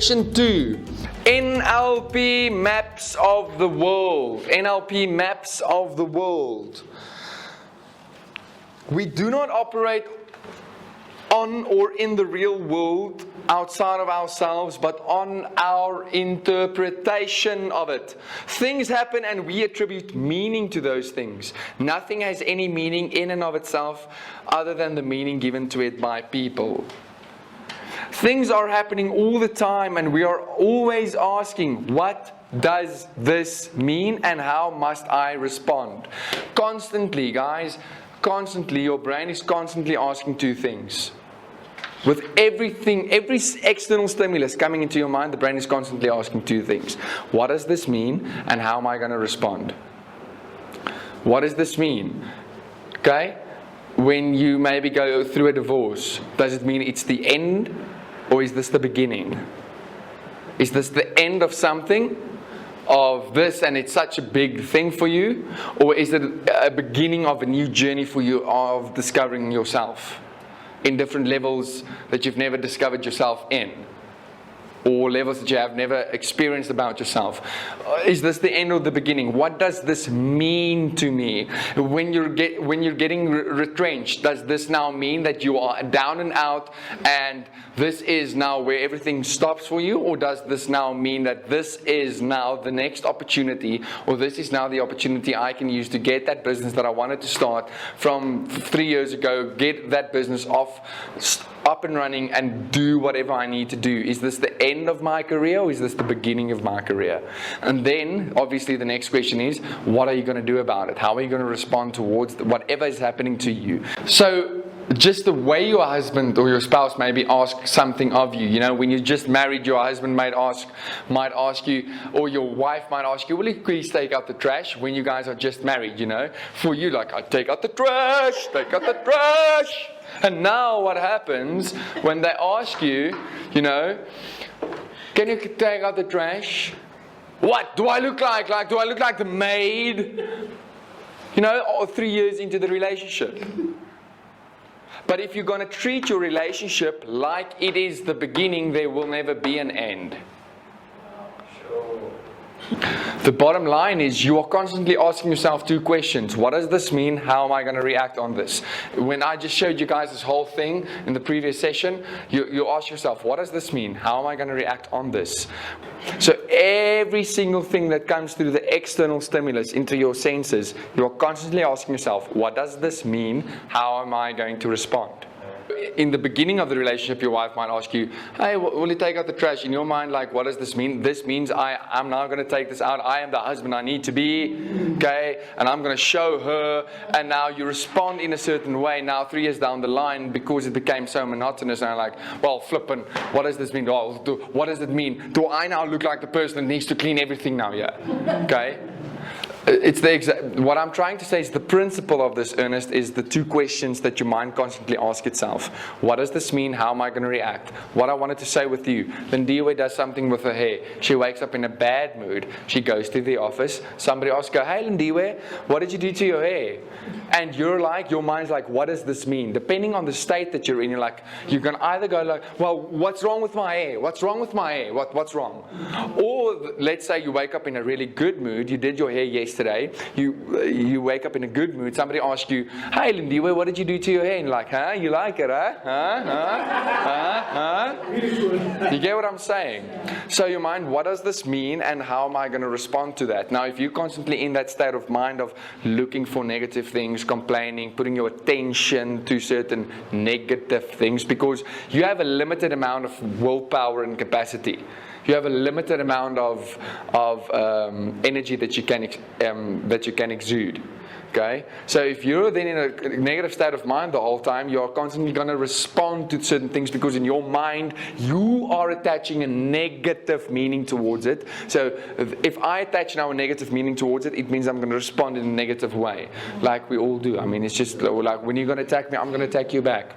Section 2, NLP maps of the world. NLP maps of the world. We do not operate on or in the real world outside of ourselves, but on our interpretation of it. Things happen and we attribute meaning to those things. Nothing has any meaning in and of itself other than the meaning given to it by people. Things are happening all the time and we are always asking, what does this mean and how must I respond? Constantly, guys, constantly, your brain is constantly asking two things. With everything, every external stimulus coming into your mind, the brain is constantly asking two things. What does this mean and how am I going to respond? What does this mean? Okay? When you maybe go through a divorce, does it mean it's the end or is this the beginning? Is this the end of something? Of this and it's such a big thing for you? Or is it a beginning of a new journey for you of discovering yourself in different levels that you've never discovered yourself in, or levels that you have never experienced about yourself? Is this the end or the beginning? What does this mean to me? When you're getting retrenched, does this now mean that you are down and out and this is now where everything stops for you? Or does this now mean that this is now the next opportunity, or this is now the opportunity I can use to get that business that I wanted to start from 3 years ago, get that business up and running and do whatever I need to do? Is this the end of my career or is this the beginning of my career? And then obviously the next question is, what are you going to do about it? How are you going to respond towards whatever is happening to you? So just the way your husband or your spouse maybe ask something of you. You know, when you're just married, your husband might ask you, or your wife might ask you, will you please take out the trash? When you guys are just married, you know. For you, like, I take out the trash, take out the trash. And now what happens when they ask you, you know, can you take out the trash? What do I look like? Like, do I look like the maid? You know, 3 years into the relationship. But if you're going to treat your relationship like it is the beginning, there will never be an end. The bottom line is you are constantly asking yourself two questions. What does this mean? How am I going to react on this? When I just showed you guys this whole thing in the previous session, you ask yourself, what does this mean? How am I going to react on this? So every single thing that comes through the external stimulus into your senses, you are constantly asking yourself, what does this mean? How am I going to respond? In the beginning of the relationship, your wife might ask you, hey, will you take out the trash? In your mind, like, what does this mean? This means I'm now going to take this out. I am the husband I need to be, okay? And I'm going to show her. And now you respond in a certain way. Now, 3 years down the line, because it became so monotonous, and I'm like, well, flippin', what does this mean? What does it mean? Do I now look like the person that needs to clean everything now? Yeah, okay? It's what I'm trying to say is the principle of this, Ernest, is the two questions that your mind constantly asks itself. What does this mean? How am I going to react? What I wanted to say with you. Lindiwe does something with her hair. She wakes up in a bad mood. She goes to the office. Somebody asks her, hey, Lindiwe, what did you do to your hair? And you're like, your mind's like, what does this mean? Depending on the state that you're in, you're like, you can either go like, well, what's wrong with my hair? What's wrong with my hair? What's wrong? Or let's say you wake up in a really good mood. You did your hair yesterday. You wake up in a good mood. Somebody asks you, hey, Lindiwe, what did you do to your hair? And you're like, huh? You like it, huh? You get what I'm saying? So your mind, what does this mean and how am I going to respond to that? Now, if you're constantly in that state of mind of looking for negative things, complaining, putting your attention to certain negative things, because you have a limited amount of willpower and capacity. You have a limited amount of energy that you can exude. Okay? So if you're then in a negative state of mind the whole time, you're constantly going to respond to certain things because in your mind, you are attaching a negative meaning towards it. So if I attach now a negative meaning towards it, it means I'm going to respond in a negative way. Like we all do. I mean, it's just like when you're going to attack me, I'm going to attack you back.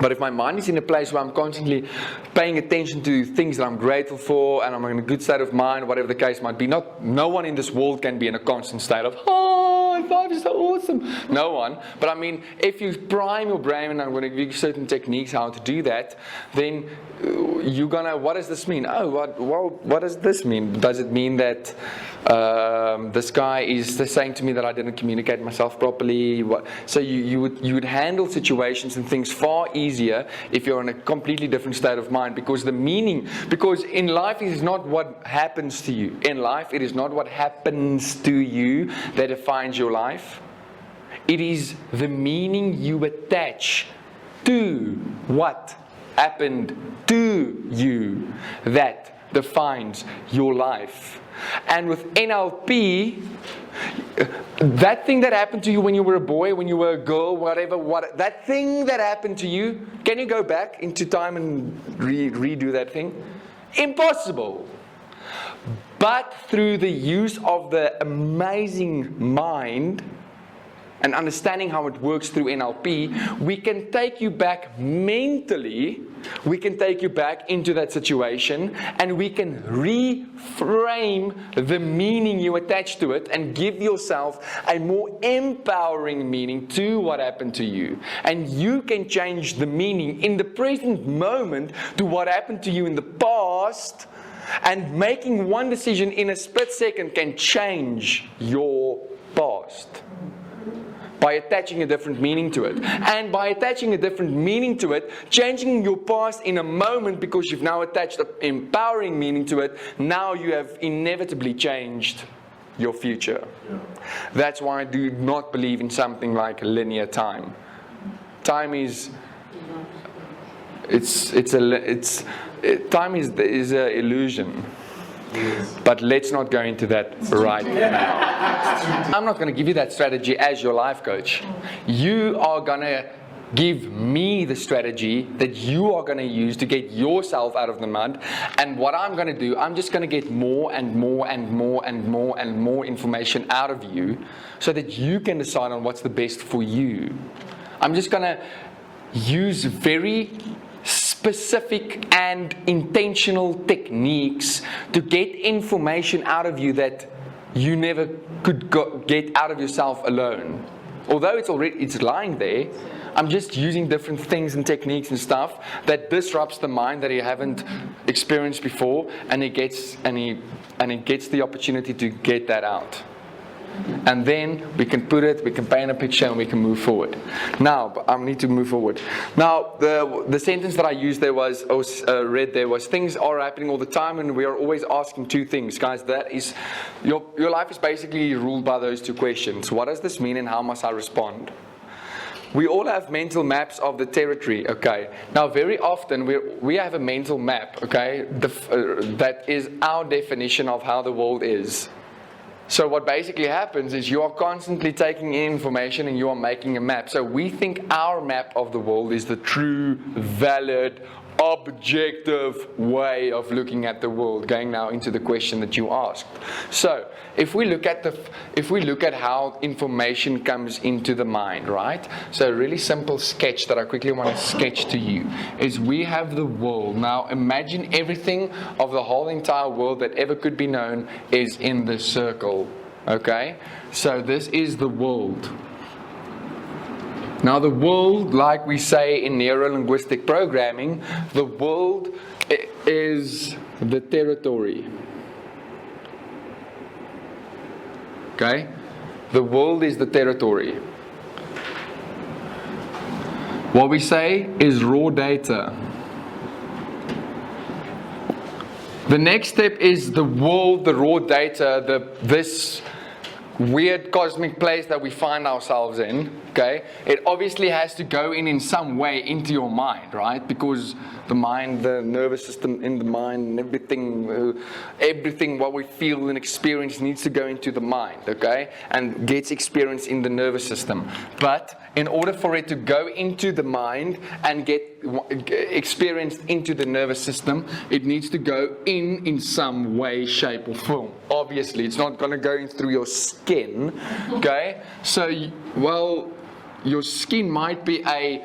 But if my mind is in a place where I'm constantly paying attention to things that I'm grateful for and I'm in a good state of mind, whatever the case might be, no one in this world can be in a constant state of, oh, high five is so awesome. No one. But I mean, if you prime your brain, and I'm going to give you certain techniques how to do that, then you're going to, what does this mean? Oh, what does this mean? Does it mean that this guy is saying to me that I didn't communicate myself properly? So you would handle situations and things far easier if you're in a completely different state of mind, because in life it is not what happens to you. In life it is not what happens to you that defines your life. It is the meaning you attach to what happened to you that defines your life. And with NLP, that thing that happened to you when you were a boy, when you were a girl, whatever, that thing that happened to you, can you go back into time and redo that thing? Impossible. But through the use of the amazing mind and understanding how it works through NLP, we can take you back mentally, we can take you back into that situation, and we can reframe the meaning you attach to it and give yourself a more empowering meaning to what happened to you. And you can change the meaning in the present moment to what happened to you in the past, and making one decision in a split second can change your past. By attaching a different meaning to it. And by attaching a different meaning to it, changing your past in a moment because you've now attached an empowering meaning to it, now you have inevitably changed your future. Yeah. That's why I do not believe in something like linear time. Time is time is an illusion. Yes. But let's not go into that right now. I'm not going to give you that strategy as your life coach. You are going to give me the strategy that you are going to use to get yourself out of the mud. And what I'm going to do, I'm just going to get more and more and more and more and more information out of you so that you can decide on what's the best for you. I'm just going to use very specific and intentional techniques to get information out of you that you never could get out of yourself alone. Although it's lying there, I'm just using different things and techniques and stuff that disrupts the mind that you haven't experienced before, and it gets the opportunity to get that out. And then we can paint a picture, and we can move forward. Now, I need to move forward. Now, the sentence that I used there was things are happening all the time, and we are always asking two things. Guys, that is, your life is basically ruled by those two questions. What does this mean, and how must I respond? We all have mental maps of the territory, okay? Now, very often we have a mental map, okay? That is our definition of how the world is. So what basically happens is you are constantly taking in information and you are making a map. So we think our map of the world is the true, valid, objective way of looking at the world, going now into the question that you asked. So if we look at how information comes into the mind, right? So a really simple sketch that I quickly want to sketch to you is we have the world. Now imagine everything of the whole entire world that ever could be known is in this circle. Okay? So this is the world. Now the world, like we say in Neuro-Linguistic Programming, the world is the territory. Okay? The world is the territory. What we say is raw data. The next step is the world, the raw data, this weird cosmic place that we find ourselves in, okay? It obviously has to go in some way into your mind, right? Because the mind, the nervous system in the mind, everything what we feel and experience needs to go into the mind, okay? And gets experienced in the nervous system. But in order for it to go into the mind and get experienced into the nervous system, it needs to go in some way, shape or form. Obviously, it's not going to go in through your skin, okay? So, well, your skin might be a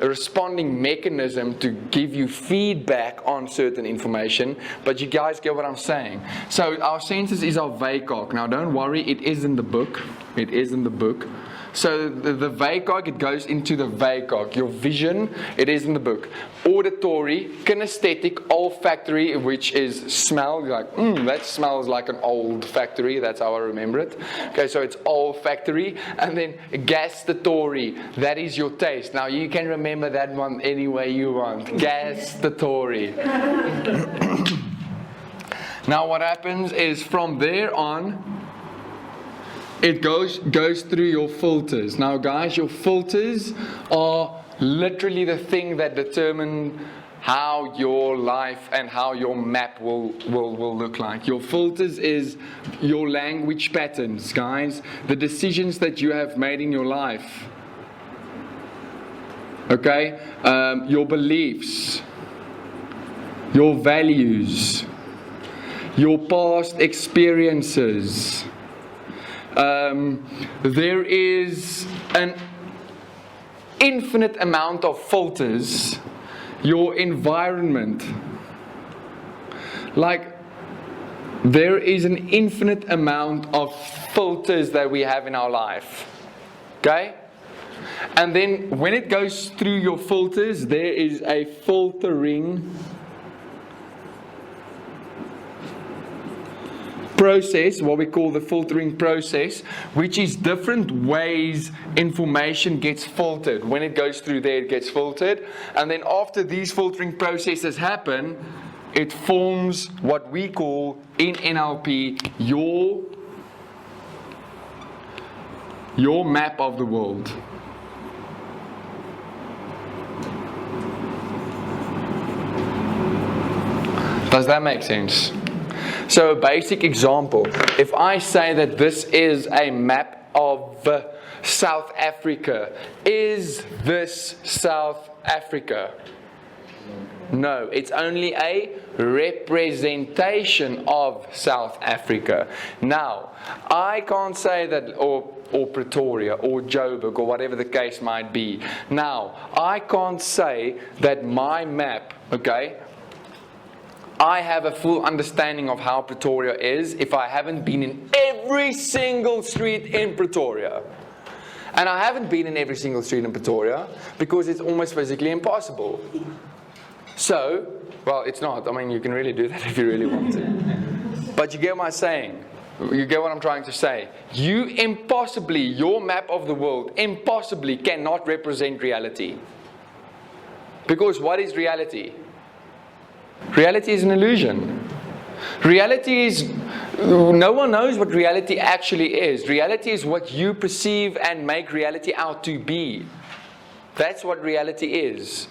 responding mechanism to give you feedback on certain information, but you guys get what I'm saying. So our senses is our VACOG. Now don't worry, it is in the book. It is in the book. So the VACOG, it goes into the VACOG. Your vision, it is in the book. Auditory, kinesthetic, olfactory, which is smell. You're like, that smells like an old factory. That's how I remember it. Okay, so it's olfactory. And then gustatory, that is your taste. Now you can remember that one any way you want. Gustatory. Now what happens is from there on, it goes through your filters. Now guys, your filters are literally the thing that determine how your life and how your map will look like. Your filters is your language patterns, guys. The decisions that you have made in your life. Okay? Your beliefs. Your values. Your past experiences. There is an infinite amount of filters. Your environment. Like, there is an infinite amount of filters that we have in our life. Okay? And then when it goes through your filters, there is a filtering process, what we call the filtering process, which is different ways information gets filtered. When it goes through there, it gets filtered. And then after these filtering processes happen, it forms what we call in NLP your map of the world. Does that make sense? So a basic example, if I say that this is a map of South Africa, is this South Africa? No, it's only a representation of South Africa. Now, I can't say that, or Pretoria, or Joburg, or whatever the case might be. Now, I can't say that my map, okay, I have a full understanding of how Pretoria is if I haven't been in every single street in Pretoria. And I haven't been in every single street in Pretoria because it's almost physically impossible. So, well, it's not. I mean, you can really do that if you really want to. But you get what I'm saying. You get what I'm trying to say. You impossibly, your map of the world, impossibly cannot represent reality. Because what is reality? Reality is an illusion. Reality is, no one knows what reality actually is. Reality is what you perceive and make reality out to be. That's what reality is.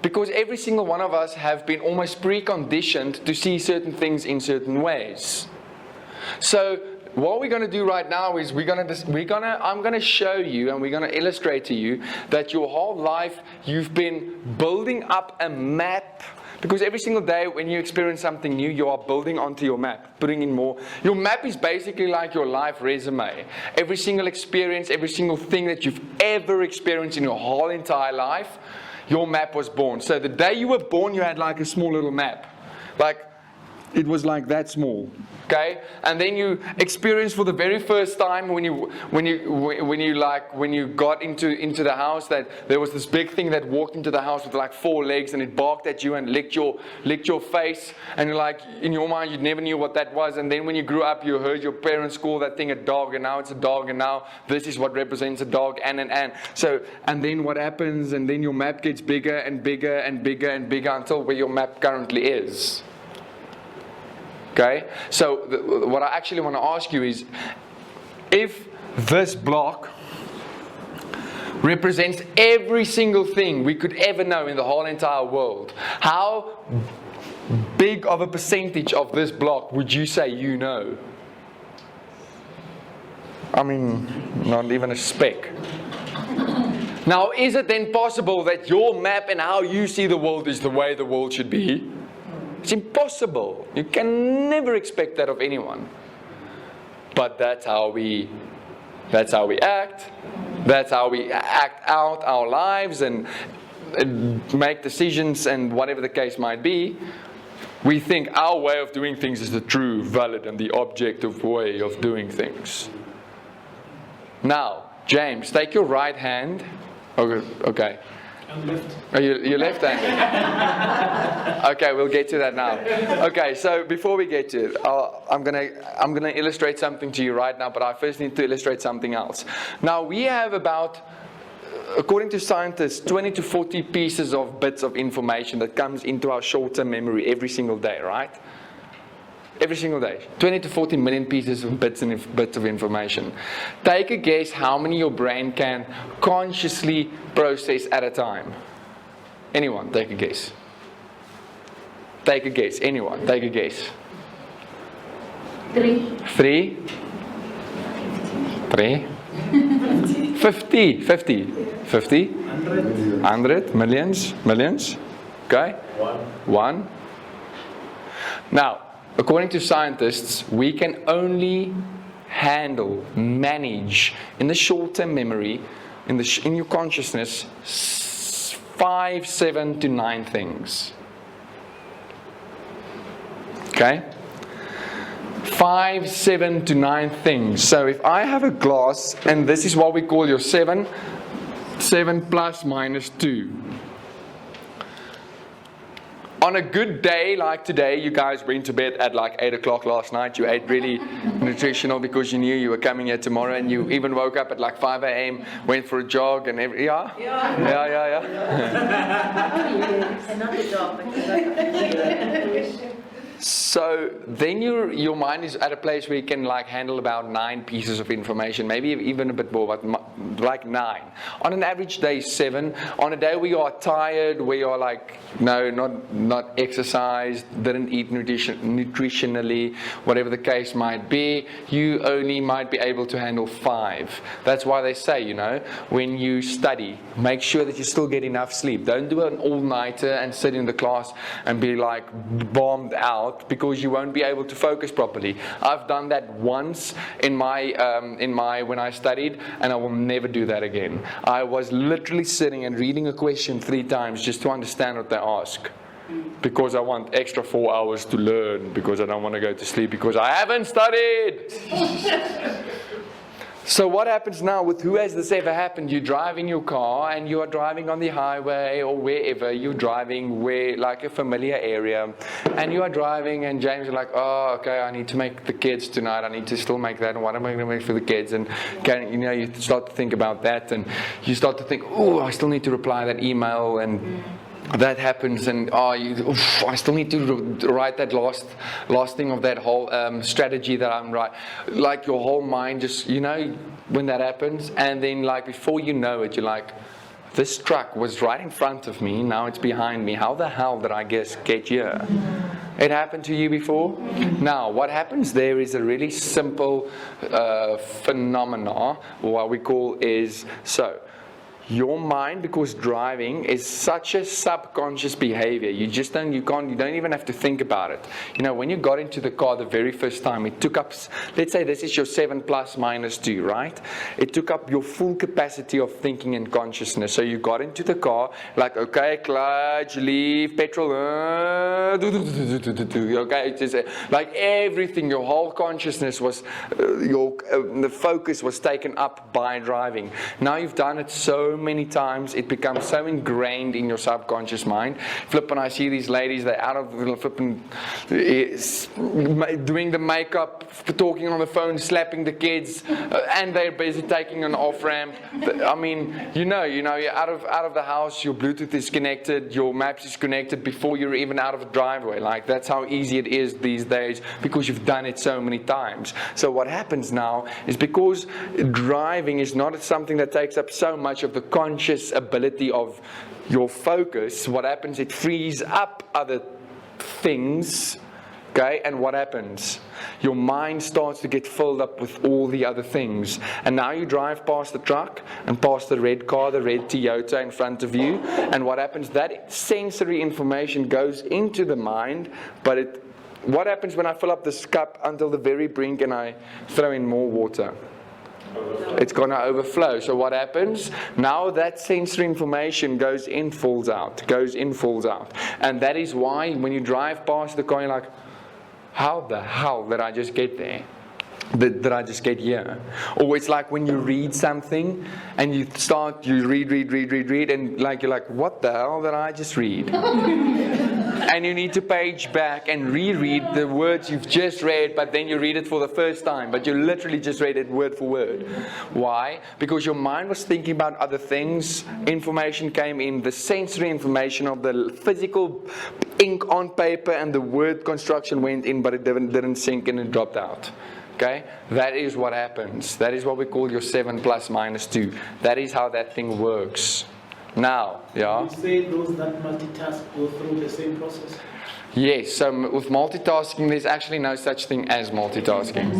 Because every single one of us have been almost preconditioned to see certain things in certain ways. So what we're going to do right now is I'm going to show you and we're going to illustrate to you that your whole life you've been building up a map. Because every single day when you experience something new, you are building onto your map, putting in more. Your map is basically like your life resume. Every single experience, every single thing that you've ever experienced in your whole entire life, your map was born. So the day you were born, you had like a small little map. Like, it was like that small. Okay, and then you experience for the very first time when you got into the house that there was this big thing that walked into the house with like 4 legs and it barked at you and licked your face, and you're like, in your mind you never knew what that was. And then when you grew up, you heard your parents call that thing a dog, and now it's a dog, and now this is what represents a dog, and so, and then what happens, and then your map gets bigger and bigger and bigger and bigger until where your map currently is. Okay, so what I actually want to ask you is, if this block represents every single thing we could ever know in the whole entire world, how big of a percentage of this block would you say you know? I mean, not even a speck. Now, is it then possible that your map and how you see the world is the way the world should be? It's impossible. You can never expect that of anyone. But that's how we act. That's how we act out our lives and make decisions and whatever the case might be. We think our way of doing things is the true, valid, and the objective way of doing things. Now, James, take your right hand. Okay. I'm left. Oh, you're left-handed. Okay, we'll get to that now. Okay, so before we get to it, I'm gonna illustrate something to you right now, but I first need to illustrate something else. Now, we have about, according to scientists, 20 to 40 pieces of bits of information that comes into our short-term memory every single day, right? Every single day. 20 to 40 million pieces of bits of information. Take a guess how many your brain can consciously process at a time. Anyone, take a guess. Take a guess. Anyone, take a guess. 3. 3? 3? 50. 50. 50? 100. Millions? Millions? Okay? 1. Now, according to scientists, we can only manage in the short-term memory, in your consciousness, 5, 7 to 9 things. Okay? 5, 7 to 9 things. So if I have a glass, and this is what we call your 7 plus minus 2. On a good day like today, you guys went to bed at like 8 o'clock last night. You ate really nutritional because you knew you were coming here tomorrow, and you even woke up at like 5 a.m., went for a jog and Yeah. Another dog. So then your mind is at a place where you can like handle about 9 pieces of information, maybe even a bit more, but like 9. On an average day, 7. On a day where you are tired, where you are like, no, not exercised, didn't eat nutritionally, whatever the case might be, you only might be able to handle 5. That's why they say, when you study, make sure that you still get enough sleep. Don't do an all-nighter and sit in the class and be like bombed out, because you won't be able to focus properly. I've done that once in my when I studied, and I will never do that again. I was literally sitting and reading a question 3 times just to understand what they ask, because I want extra 4 hours to learn, because I don't want to go to sleep because I haven't studied. So what happens now with who has this ever happened? You drive in your car and you are driving on the highway or wherever you're driving, like a familiar area, and you are driving and James is like, oh, okay, I need to make the kids tonight. I need to still make that. And what am I going to make for the kids? And you start to think about that, and you start to think, oh, I still need to reply that email, and that happens, and I still need to write that last thing of that whole strategy that I'm right. Like your whole mind just, when that happens, and then like before you know it, you're like, this truck was right in front of me, now it's behind me. How the hell did I get here? It happened to you before? Now, what happens there is a really simple phenomena, what we call is, your mind, because driving is such a subconscious behavior, you don't even have to think about it. When you got into the car the very first time, it took up, let's say this is your 7 plus minus 2, right? It took up your full capacity of thinking and consciousness. So you got into the car, like, okay, clutch, leave, petrol, okay, it's just, like everything, your whole consciousness was, the focus was taken up by driving. Now you've done it so many times, it becomes so ingrained in your subconscious mind. Flip, and I see these ladies, they're out of the flipping, doing the makeup, talking on the phone, slapping the kids, and they're busy taking an off-ramp. I mean, you're out of the house, your Bluetooth is connected, your maps is connected before you're even out of the driveway. Like, that's how easy it is these days, because you've done it so many times. So what happens now is, because driving is not something that takes up so much of the conscious ability of your focus, what happens, it frees up other things, okay? And what happens? Your mind starts to get filled up with all the other things. And now you drive past the truck and past the red car, the red Toyota in front of you, and what happens? That sensory information goes into the mind, but what happens when I fill up this cup until the very brink and I throw in more water? It's going to overflow. So what happens? Now that sensory information goes in, falls out. Goes in, falls out. And that is why when you drive past the car, you're like, how the hell did I just get there? Did I just get here? Or it's like when you read something and you read, and like you're like, what the hell did I just read? And you need to page back and reread the words you've just read, but then you read it for the first time, but you literally just read it word for word. Why? Because your mind was thinking about other things. Information came in, the sensory information of the physical ink on paper and the word construction went in, but it didn't sink in and dropped out. Okay, that is what happens. That is what we call your 7 plus minus 2. That is how that thing works. Now, yeah. You say those that multitask go through the same process? Yes, so with multitasking, there's actually no such thing as multitasking.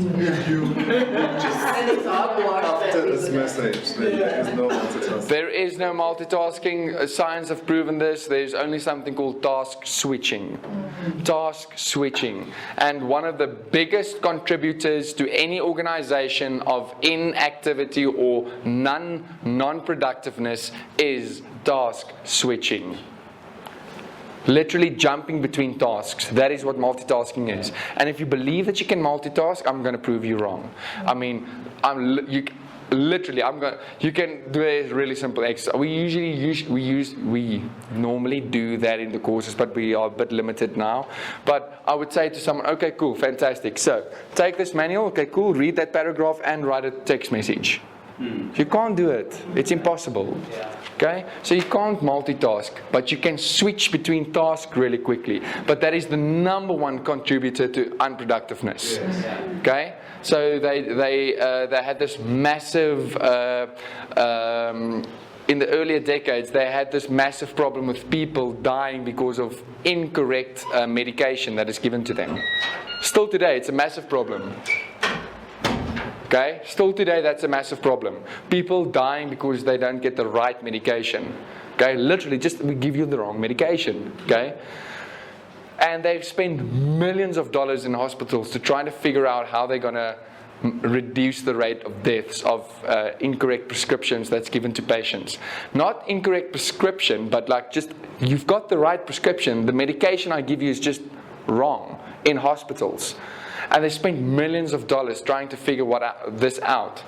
After this message, there is no multitasking. There is no multitasking. Science have proven this. There's only something called task switching. Task switching. And one of the biggest contributors to any organization of inactivity or non-productiveness is task switching. Literally jumping between tasks. That is what multitasking is. And if you believe that you can multitask, I'm going to prove you wrong. I mean, you can do a really simple exercise. We normally do that in the courses, but we are a bit limited now. But I would say to someone, okay, cool, fantastic. So take this manual, okay, cool, read that paragraph and write a text message. You can't do it. It's impossible. Okay? So you can't multitask, but you can switch between tasks really quickly. But that is the number one contributor to unproductiveness. Okay? So they had this massive in the earlier decades, they had this massive problem with people dying because of incorrect medication that is given to them. Still today, it's a massive problem. Okay? Still today, that's a massive problem. People dying because they don't get the right medication. Okay? Literally, just we give you the wrong medication. Okay? And they've spent millions of dollars in hospitals to try to figure out how they're going to reduce the rate of deaths of incorrect prescriptions that's given to patients. Not incorrect prescription, but like just, you've got the right prescription. The medication I give you is just wrong in hospitals. And they spent millions of dollars trying to figure this out.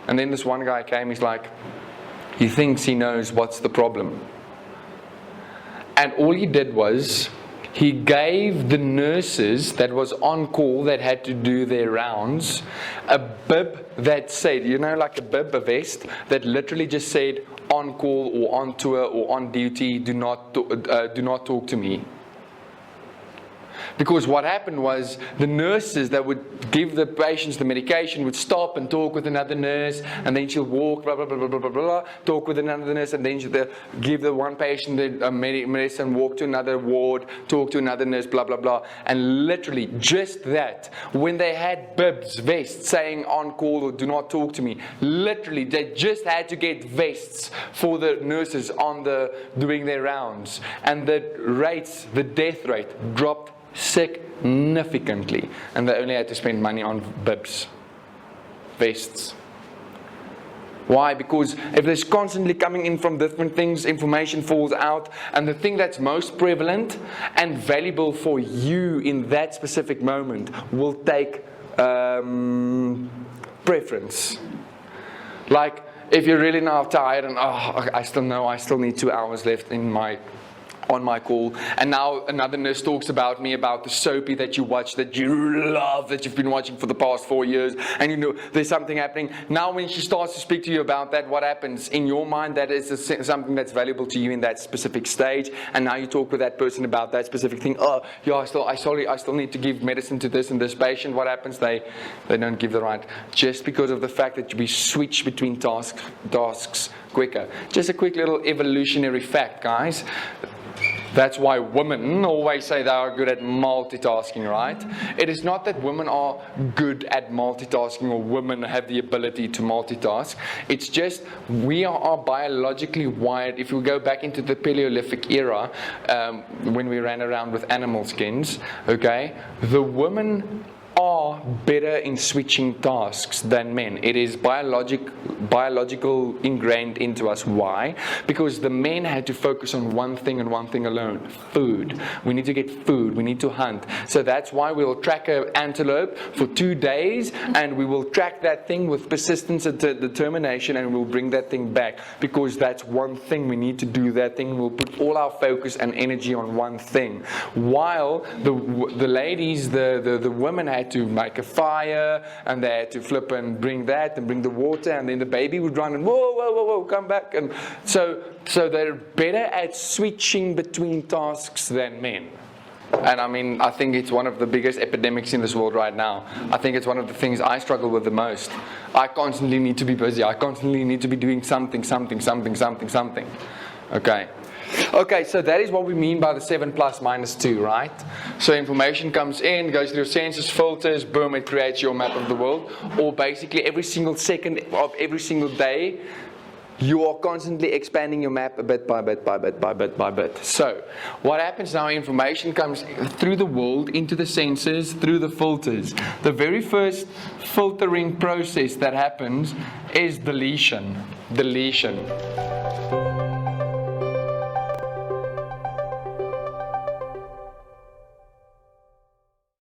And then this one guy came, he's like, he thinks he knows what's the problem. And all he did was, he gave the nurses that was on call that had to do their rounds a bib that said, you know, like a bib, a vest, that literally just said, on call or on tour or on duty, do not talk to me. Because what happened was the nurses that would give the patients the medication would stop and talk with another nurse, and then she'll walk, blah, blah, blah, blah, blah, blah, blah, talk with another nurse, and then she'll give the one patient the medicine, walk to another ward, talk to another nurse, blah, blah, blah. And literally just that, when they had bibs, vests, saying on call or do not talk to me, literally they just had to get vests for the nurses on doing their rounds. And the death rate dropped significantly, and they only had to spend money on bibs, vests. Why? Because if there's constantly coming in from different things, information falls out, and the thing that's most prevalent and valuable for you in that specific moment will take preference. Like if you're really now tired and I still need 2 hours left on my call, and now another nurse talks about me about the soapy that you watch, that you love, that you've been watching for the past 4 years, and you know there's something happening. Now when she starts to speak to you about that, what happens? In your mind, that is something that's valuable to you in that specific stage, and now you talk with that person about that specific thing. Oh, yeah, I still need to give medicine to this and this patient. What happens? They don't give the right, just because of the fact that we switch between tasks quicker. Just a quick little evolutionary fact, guys. That's why women always say they are good at multitasking, right? It is not that women are good at multitasking or women have the ability to multitask. It's just we are biologically wired. If we go back into the Paleolithic era, when we ran around with animal skins, okay, the women are better in switching tasks than men. It is biological ingrained into us. Why? Because the men had to focus on one thing and one thing alone: food. We need to get food. We need to hunt. So that's why we'll track an antelope for 2 days, and we will track that thing with persistence and determination, and we'll bring that thing back, because that's one thing we need to do. That thing, we'll put all our focus and energy on one thing. While the ladies, the women had to make a fire, and they had to flip and bring that and bring the water, and then the baby would run and whoa, come back. And so they're better at switching between tasks than men. And I mean, I think it's one of the biggest epidemics in this world right now. I think it's one of the things I struggle with the most. I constantly need to be busy. I constantly need to be doing something. Okay, so that is what we mean by the 7 plus minus 2, right? So information comes in, goes through your senses, filters, boom, it creates your map of the world. Or basically every single second of every single day, you are constantly expanding your map bit by bit. So what happens now, information comes through the world, into the senses, through the filters. The very first filtering process that happens is deletion.